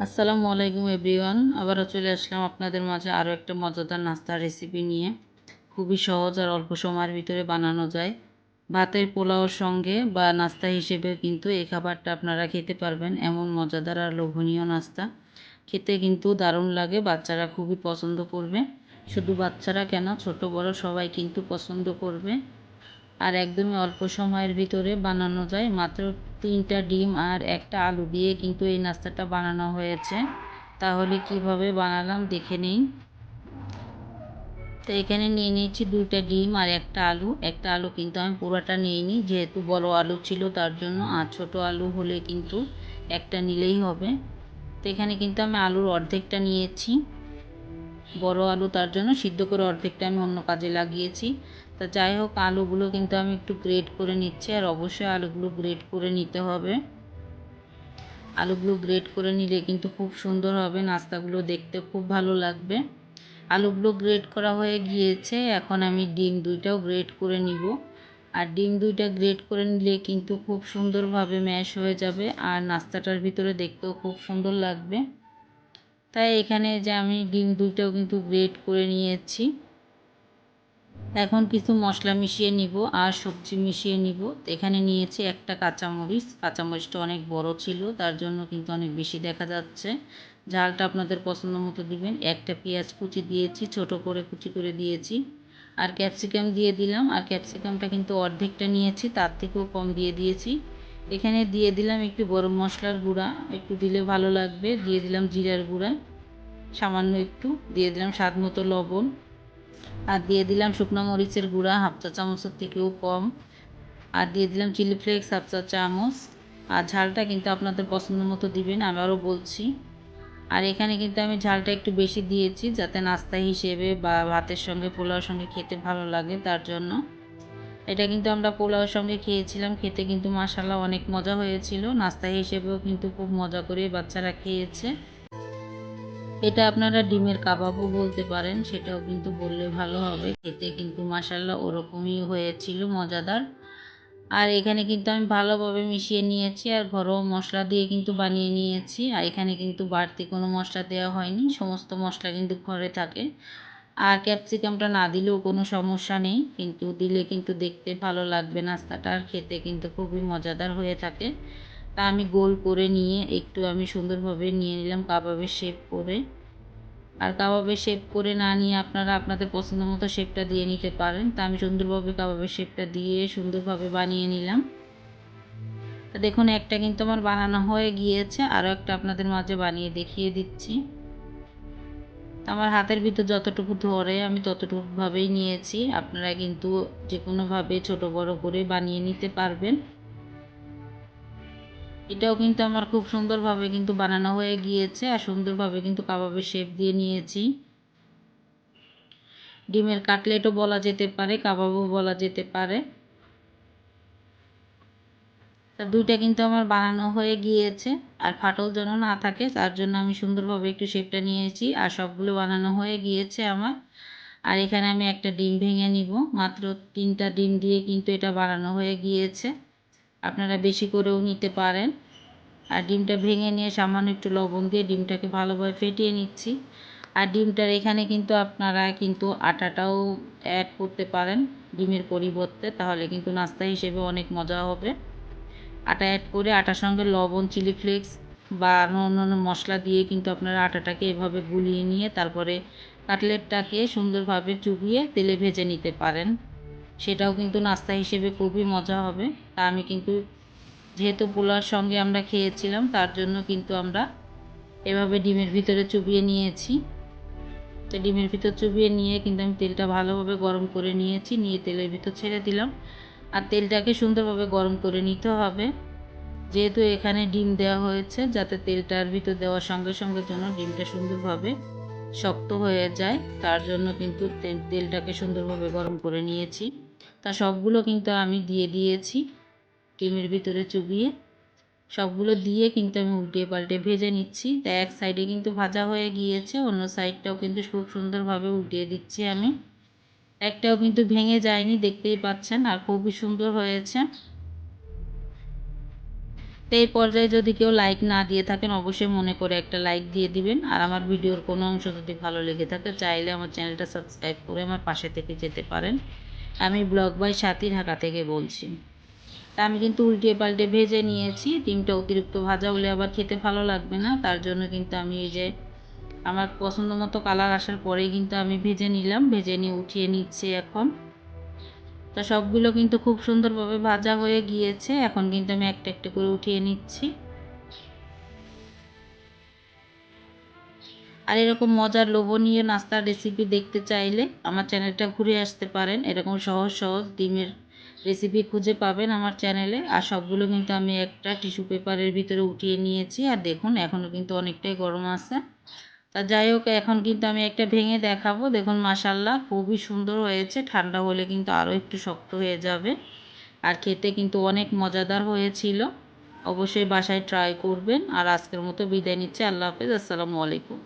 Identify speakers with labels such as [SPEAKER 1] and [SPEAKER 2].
[SPEAKER 1] আসসালামু আলাইকুম এভরিওয়ান, আবারও চলে আসলাম আপনাদের মাঝে আরও একটা মজাদার নাস্তার রেসিপি নিয়ে। খুবই সহজ আর অল্প সময়ের ভিতরে বানানো যায়। ভাতের পোলাওর সঙ্গে বা নাস্তা হিসেবে কিন্তু এই খাবারটা আপনারা খেতে পারবেন। এমন মজাদার আর লোভনীয় নাস্তা, খেতে কিন্তু দারুণ লাগে। বাচ্চারা খুবই পছন্দ করবে। শুধু বাচ্চারা কেন, ছোট বড় সবাই কিন্তু পছন্দ করবে। আর একদমই অল্প সময়ের ভিতরে বানানো যায়। মাত্র 3টা ডিম আর একটা আলু দিয়ে কিন্তু এই নাস্তাটা বানানো হয়েছে। তাহলে কিভাবে বানালাম দেখে নিন। তো এখানে নিয়ে নিয়েছি 2টা ডিম আর একটা আলু। একটা আলু কিন্তু আমি পুরোটা নিইনি, যেহেতু বড় আলু ছিল তার জন্য। আর ছোট আলু হলে কিন্তু একটা নিলেই হবে। তো এখানে কিন্তু আমি আলুর অর্ধেকটা নিয়েছি। বড় আলু তার জন্য সিদ্ধ করে অর্ধেকটা আমি অন্য কাজে লাগিয়েছি। তা যাই হোক, আলুগুলো কিন্তু আমি একটু গ্রেট করে নিচ্ছি। আর অবশ্যই আলুগুলো গ্রেট করে নিতে হবে। আলুগুলো গ্রেট করে নিলে কিন্তু খুব সুন্দর হবে, নাস্তাগুলো দেখতে খুব ভালো লাগবে। আলুগুলো গ্রেট করা হয়ে গিয়েছে। এখন আমি ডিম 2টাও গ্রেট করে নিব। আর ডিম 2টা গ্রেট করে নিলে কিন্তু খুব সুন্দরভাবে ম্যাশ হয়ে যাবে আর নাস্তাটার ভিতরে দেখতেও খুব সুন্দর লাগবে। তাই এখানে যে আমি ডিম 2টাও কিন্তু গ্রেট করে নিয়েছি। এখন কিছু মশলা মিশিয়ে নিব আর সবজি মিশিয়ে নিব। এখানে নিয়েছি একটা কাঁচামরিচ। কাঁচামরিচটা অনেক বড় ছিল, তার জন্য কিন্তু অনেক বেশি দেখা যাচ্ছে। ঝালটা আপনাদের পছন্দ মতো দিবেন। একটা পেঁয়াজ কুচি দিয়েছি, ছোট করে কুচি করে দিয়েছি। আর ক্যাপসিকাম দিয়ে দিলাম। আর ক্যাপসিকামটা কিন্তু অর্ধেকটা নিয়েছি, তার থেকেও কম দিয়ে দিয়েছি। এখানে দিয়ে দিলাম একটু গরম মশলার গুঁড়া, একটু দিলে ভালো লাগবে। দিয়ে দিলাম জিরার গুঁড়া সামান্য একটু, দিয়ে দিলাম স্বাদ মতো লবণ। আর দিয়ে দিলাম শুকনো মরিচের গুঁড়া হাফ চা চামচের থেকেও কম। আর দিয়ে দিলাম চিলি ফ্লেক্স হাফ চা চামচ। আর ঝালটা কিন্তু আপনাদের পছন্দ মতো দিবেন, আবারও বলছি। আর এখানে কিন্তু আমি ঝালটা একটু বেশি দিয়েছি, যাতে নাস্তা হিসেবে বা ভাতের সঙ্গে পোলাওর সঙ্গে খেতে ভালো লাগে, তার জন্য। এটা কিন্তু আমরা পোলাওর সঙ্গে খেয়েছিলাম, খেতে কিন্তু মাশাআল্লাহ অনেক মজা হয়েছিল। নাস্তা হিসেবেও কিন্তু খুব মজা করে বাচ্চারা খেয়েছে। এটা আপনারা ডিমের কাবাবও বলতে পারেন, সেটাও কিন্তু বললে ভালো হবে। খেতে কিন্তু মাশাআল্লাহ ওরকমই হয়েছিল, মজাদার। আর এখানে কিন্তু আমি ভালোভাবে মিশিয়ে নিয়েছি আর ঘরোয়া মশলা দিয়ে কিন্তু বানিয়ে নিয়েছি। আর এখানে কিন্তু বাড়তি কোনো মশলা দেওয়া হয়নি, সমস্ত মশলা কিন্তু ঘরে থাকে। আর ক্যাপসিকামটা না দিলেও কোনো সমস্যা নেই, কিন্তু দিলে কিন্তু দেখতে ভালো লাগবে নাস্তাটা, আর খেতে কিন্তু খুবই মজাদার হয়ে থাকে। তা আমি গোল করে নিয়ে একটু আমি সুন্দরভাবে নিয়ে নিলাম কাবাবের শেপ করে। আর কাবাবের শেপ করে না নিয়ে আপনারা আপনাদের পছন্দ মতো শেপটা দিয়ে নিতে পারেন। তা আমি সুন্দরভাবে কাবাবের শেপটা দিয়ে সুন্দরভাবে বানিয়ে নিলাম। তা দেখুন, একটা কিন্তু আমার বানানো হয়ে গিয়েছে, আরও একটা আপনাদের মাঝে বানিয়ে দেখিয়ে দিচ্ছি। আমার হাতের ভিতর যতটুকু ধরে আমি ততটুকুভাবেই নিয়েছি। আপনারা কিন্তু যে কোনোভাবে ছোট বড় করে বানিয়ে নিতে পারবেন। এটাও কিন্তু আমার খুব সুন্দরভাবে কিন্তু বানানো হয়ে গিয়েছে আর সুন্দরভাবে কিন্তু কাবাবের শেপ দিয়ে নিয়েছি। ডিমের কাটলেটও বলা যেতে পারে, কাবাবও বলা যেতে পারে। তা 2টা কিন্তু আমার বানানো হয়ে গিয়েছে। আর ফাটল যেন না থাকে তার জন্য আমি সুন্দরভাবে একটু শেপটা নিয়েছি। আর সবগুলো বানানো হয়ে গিয়েছে আমার। আর এখানে আমি একটা ডিম ভেঙে নিব। মাত্র 3টা ডিম দিয়ে কিন্তু এটা বানানো হয়ে গিয়েছে। আপনারা বেশি করেও নিতে পারেন। আর ডিমটা ভেঙে নিয়ে সামান্য একটু লবণ দিয়ে ডিমটাকে ভালোভাবে ফেটিয়ে নিচ্ছি। আর ডিমটার এখানে কিন্তু আপনারা কিন্তু আটাটাও অ্যাড করতে পারেন ডিমের পরিবর্তে, তাহলে কিন্তু নাস্তা হিসেবে অনেক মজা হবে। আটা অ্যাড করে আটার সঙ্গে লবণ, চিলি ফ্লেক্স বা অন্যান্য মশলা দিয়ে কিন্তু আপনারা আটাটাকে এভাবে গুলিয়ে নিয়ে তারপরে কাটলেটটাকে সুন্দরভাবে চুবিয়ে তেলে ভেজে নিতে পারেন। সেটাও কিন্তু নাস্তা হিসেবে খুবই মজা হবে। তা আমি কিন্তু, যেহেতু পোলাওর সঙ্গে আমরা খেয়েছিলাম, তার জন্য কিন্তু আমরা এভাবে ডিমের ভিতরে চুবিয়ে নিয়েছি। তো ডিমের ভিতর চুবিয়ে নিয়ে কিন্তু আমি তেলটা ভালোভাবে গরম করে নিয়েছি, নিয়ে তেলের ভিতর ছেড়ে দিলাম। আর তেলটাকে সুন্দরভাবে গরম করে নিতে হবে, যেহেতু এখানে ডিম দেওয়া হয়েছে, যাতে তেলটার ভিতর দেওয়ার সঙ্গে সঙ্গে যেন ডিমটা সুন্দরভাবে শক্ত হয়ে যায়, তার জন্য কিন্তু তেলটাকে সুন্দরভাবে গরম করে নিয়েছি। তা সবগুলো কিন্তু আমি দিয়ে দিয়েছি ডিমের ভিতরে চুবিয়ে। সবগুলো দিয়ে কিন্তু আমি উল্টিয়ে পাল্টে ভেজে নিচ্ছি। তা এক সাইডে কিন্তু ভাজা হয়ে গিয়েছে, অন্য সাইডটাও কিন্তু খুব সুন্দরভাবে উল্টিয়ে দিচ্ছি আমি। একটাও কিন্তু ভেঙে যায়নি, দেখতেই পাচ্ছেন, আর খুবই সুন্দর হয়েছে। তো এই পর্যায়ে যদি কেউ লাইক না দিয়ে থাকেন অবশ্যই মনে করে একটা লাইক দিয়ে দিবেন। আর আমার ভিডিওর কোনো অংশ যদি ভালো লেগে থাকে চাইলে আমার চ্যানেলটা সাবস্ক্রাইব করে আমার পাশে থেকে যেতে পারেন। আমি ব্লগ বাই সাথী ঢাকা থেকে বলছি। তা আমি কিন্তু উল্টে পাল্টে ভেজে নিয়েছি। ডিমটা অতিরিক্ত ভাজা হলে আবার খেতে ভালো লাগবে না, তার জন্য কিন্তু আমি এই যে আমার পছন্দ মতো কালার আসার পরেই কিন্তু আমি ভেজে নিলাম, ভেজে নিয়ে উঠিয়ে নিচ্ছি এখন। তা সবগুলো কিন্তু খুব সুন্দরভাবে ভাজা হয়ে গিয়েছে, এখন কিন্তু আমি একটা একটা করে উঠিয়ে নিচ্ছি। আর এরকম মজার লোভনীয় নাস্তার রেসিপি দেখতে চাইলে আমার চ্যানেলটা ঘুরে আসতে পারেন। এরকম সহজ সহজ ডিমের রেসিপি খুঁজে পাবেন আমার চ্যানেলে। আর সবগুলো কিন্তু আমি একটা টিস্যু পেপারের ভিতরে উঠিয়ে নিয়েছি। আর দেখুন এখনও কিন্তু অনেকটাই গরম আছে। তা যাই হোক, এখন কিন্তু আমি একটা ভেঙে দেখাবো। দেখুন মাশাআল্লাহ খুবই সুন্দর হয়েছে। ঠান্ডা হলে কিন্তু আরও একটু শক্ত হয়ে যাবে। আর খেতে কিন্তু অনেক মজাদার হয়েছিল। অবশ্যই বাসায় ট্রাই করবেন। আর আজকের মতো বিদায় নিচ্ছি। আল্লাহ হাফেজ। আসসালামু আলাইকুম।